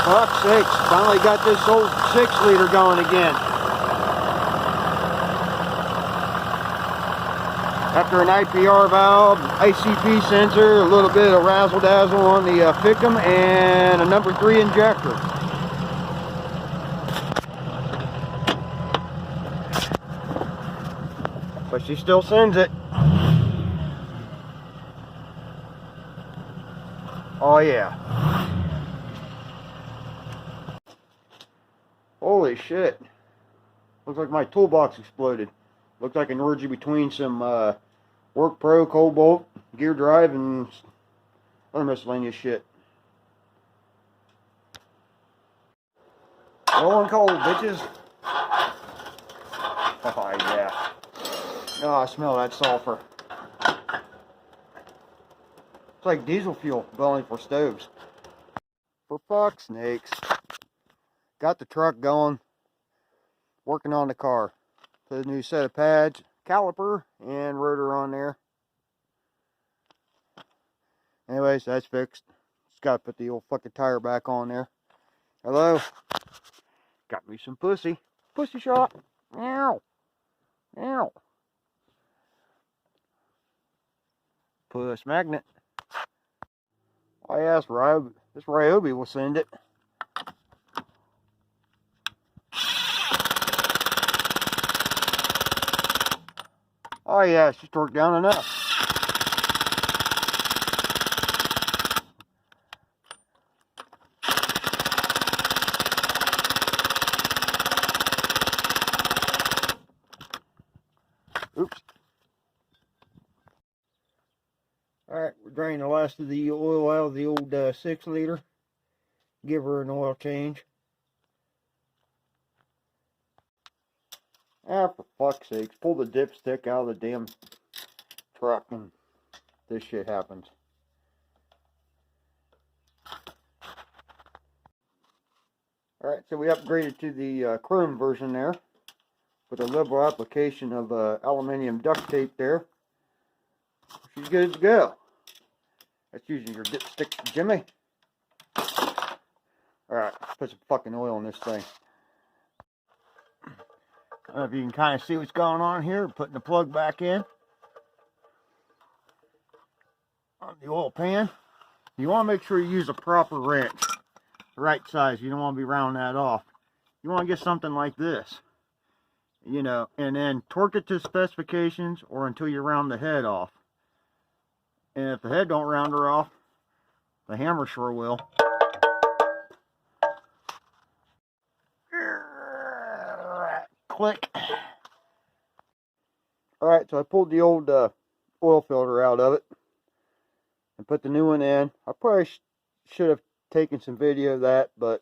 Fuck's sakes, finally got this old 6-liter going again. After an IPR valve, ICP sensor, a little bit of razzle-dazzle on the FICM, and a number 3 injector. But she still sends it. Oh yeah. Holy shit. Looks like my toolbox exploded. Looks like an orgy between some Work Pro, Cobalt, gear drive, and other miscellaneous shit. Rolling cold, bitches. Oh yeah. Oh, I smell that sulfur. It's like diesel fuel, but only for stoves. For fuck's sakes. Got the truck going. Working on the car. Put a new set of pads, caliper, and rotor on there. Anyways, that's fixed. Just gotta put the old fucking tire back on there. Hello? Got me some pussy. Pussy shot. Meow. Meow. Puss magnet. I asked Ryobi. This Ryobi will send it. Oh yeah, she's torqued down enough. Oops. Alright, we're draining the last of the oil out of the old 6-liter. Give her an oil change. Ah, for fuck's sakes, pull the dipstick out of the damn truck and this shit happens. Alright, so we upgraded to the chrome version there with a liberal application of aluminium duct tape there. She's good to go. That's using your dipstick, Jimmy. Alright, let's put some fucking oil in this thing. I don't know if you can kind of see what's going on here. Putting the plug back in on the oil pan. You want to make sure you use a proper wrench, the right size. You don't want to be rounding that off. You want to get something like this, you know, and then torque it to specifications or until you round the head off. And if the head don't round her off, the hammer sure will. Click. Alright, so I pulled the old oil filter out of it and put the new one in. I probably should have taken some video of that, but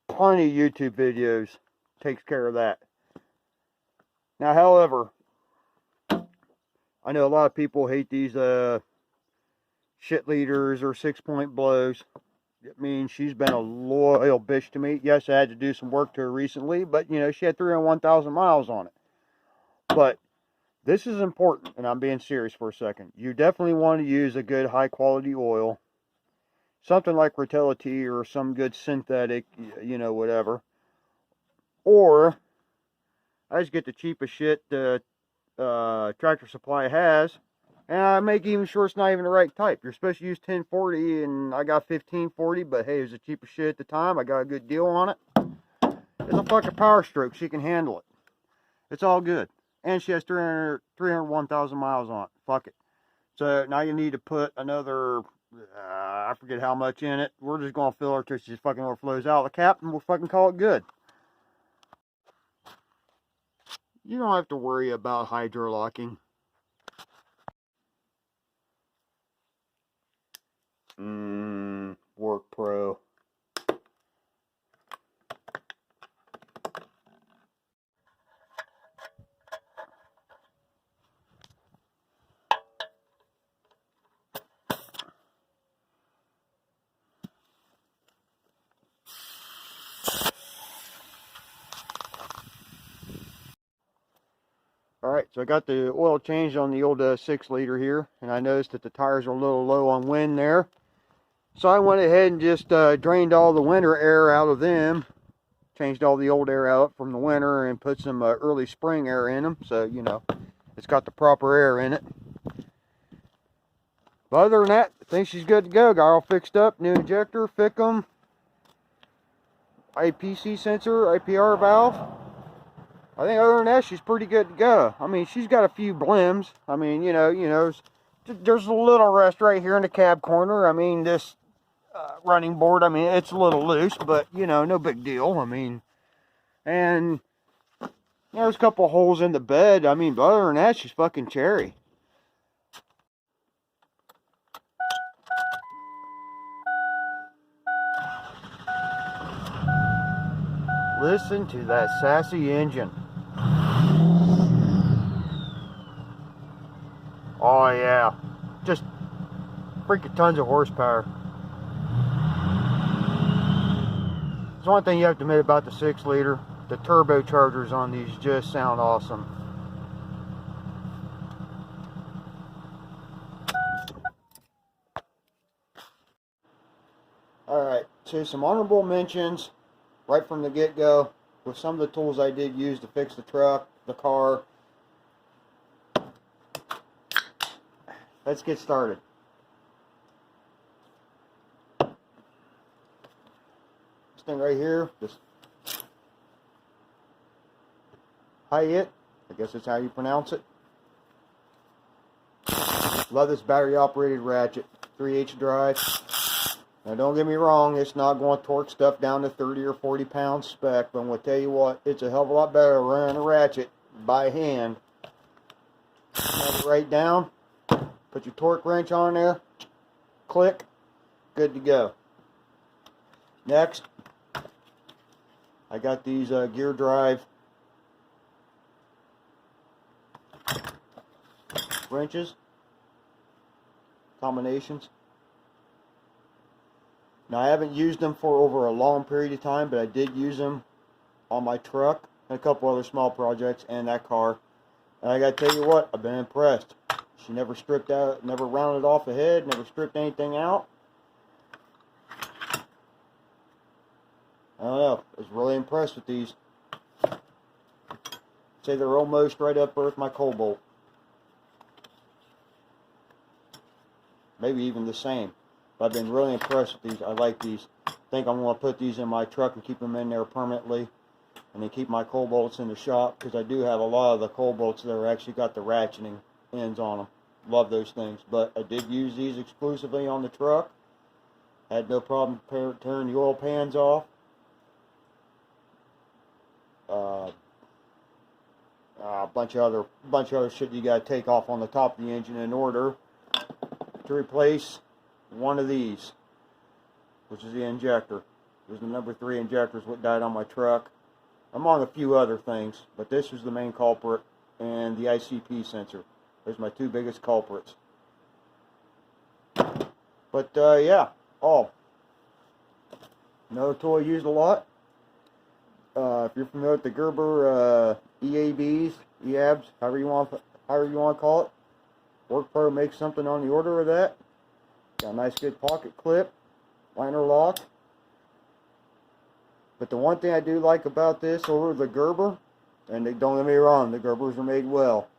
plenty of YouTube videos takes care of that. Now, however, I know a lot of people hate these shit leaders or 6-point blows. I mean, she's been a loyal bitch to me. Yes, I had to do some work to her recently, but, you know, she had 301,000 miles on it. But this is important, and I'm being serious for a second. You definitely want to use a good high-quality oil. Something like Rotella T or some good synthetic, you know, whatever. Or, I just get the cheapest shit Tractor Supply has. And I make even sure it's not even the right type. You're supposed to use 1040, and I got 1540, but hey, it was the cheapest shit at the time. I got a good deal on it. It's a fucking Power Stroke. She can handle it. It's all good. And she has 301,000 miles on it. Fuck it. So now you need to put another, I forget how much in it. We're just going to fill her till she fucking overflows out of the cap, and we'll fucking call it good. You don't have to worry about hydrolocking. Work Pro. Alright, so I got the oil changed on the old 6-liter here, and I noticed that the tires are a little low on wind there. So I went ahead and just drained all the winter air out of them. Changed all the old air out from the winter and put some early spring air in them. So, you know, it's got the proper air in it. But other than that, I think she's good to go. Got all fixed up. New injector, FICM, IPC sensor, IPR valve. I think other than that, she's pretty good to go. I mean, she's got a few blims. I mean, you know, there's a little rust right here in the cab corner. I mean, this running board, I mean, it's a little loose, but, you know, no big deal. I mean, and there's a couple holes in the bed. I mean, but other than that, she's fucking cherry. Listen to that sassy engine. Oh yeah, just freaking tons of horsepower. There's one thing you have to admit about the 6-liter. The turbochargers on these just sound awesome. Alright, so some honorable mentions right from the get-go with some of the tools I did use to fix the truck, the car. Let's get started. This thing right here, this Hyatt, I guess that's how you pronounce it. Love this battery operated ratchet, 3H drive. Now don't get me wrong, it's not going to torque stuff down to 30 or 40 pounds spec, but I'm going to tell you what, it's a hell of a lot better running a ratchet by hand. Have it right down, put your torque wrench on there, click, good to go. Next, I got these gear drive wrenches, combinations. Now I haven't used them for over a long period of time, but I did use them on my truck and a couple other small projects and that car. And I gotta tell you what, I've been impressed. She never stripped out, never rounded off the head, never stripped anything out. I don't know, I was really impressed with these. I'd say they're almost right up there with my Cobalt. Maybe even the same. But I've been really impressed with these. I like these. I think I'm going to put these in my truck and keep them in there permanently. And then keep my Cobalts in the shop, because I do have a lot of the Cobalts that are actually got the ratcheting ends on them. Love those things. But I did use these exclusively on the truck. Had no problem tearing the oil pans off. A bunch of other shit you got to take off on the top of the engine in order to replace one of these, which is the injector. There's the number 3 injectors what died on my truck, among a few other things, but this was the main culprit, and the ICP sensor. Those are my 2 biggest culprits. But yeah, another tool I used a lot. If you're familiar with the Gerber EABs, EABs, however you want to call it, WorkPro makes something on the order of that. Got a nice good pocket clip, liner lock. But the one thing I do like about this over the Gerber, and don't get me wrong, the Gerbers are made well,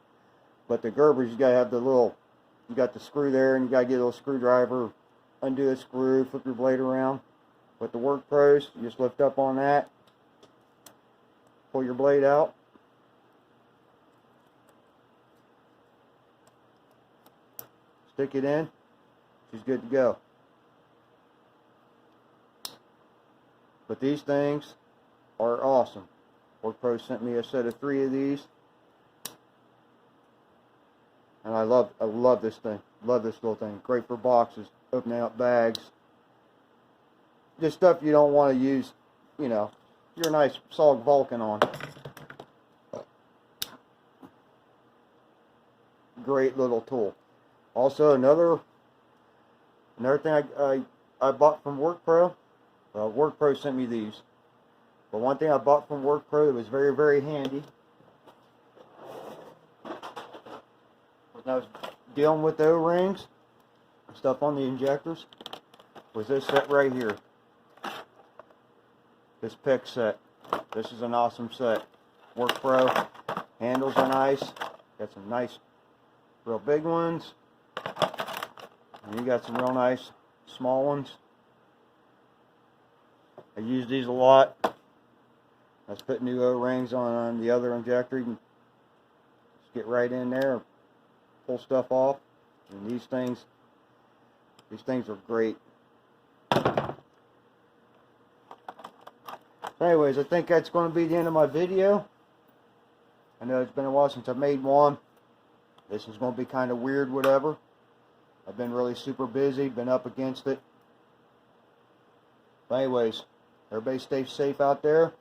but the Gerbers, you gotta have the little, you got the screw there, and you gotta get a little screwdriver, undo the screw, flip your blade around. But the WorkPros, you just lift up on that, pull your blade out. Stick it in. She's good to go. But these things are awesome. WorkPro sent me a set of 3 of these. And I love this thing. Love this little thing. Great for boxes, opening out bags. Just stuff you don't want to use, you know, you're a nice solid Vulcan on. Great little tool. Also another thing I bought from WorkPro. Well, WorkPro sent me these. But one thing I bought from WorkPro that was very, very handy, when I was dealing with the O-rings, stuff on the injectors, was this set right here. This pick set. This is an awesome set. Work Pro. Handles are nice. Got some nice, real big ones. And you got some real nice small ones. I use these a lot. Let's put new O-rings on the other injector. You can just get right in there, pull stuff off. And these things are great. So anyways, I think that's going to be the end of my video. I know it's been a while since I've made one. This is going to be kind of weird, whatever. I've been really super busy, been up against it. But anyways, everybody stay safe out there.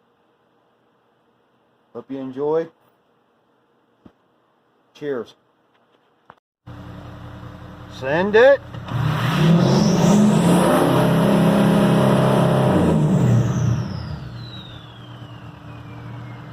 Hope you enjoy. Cheers. Send it.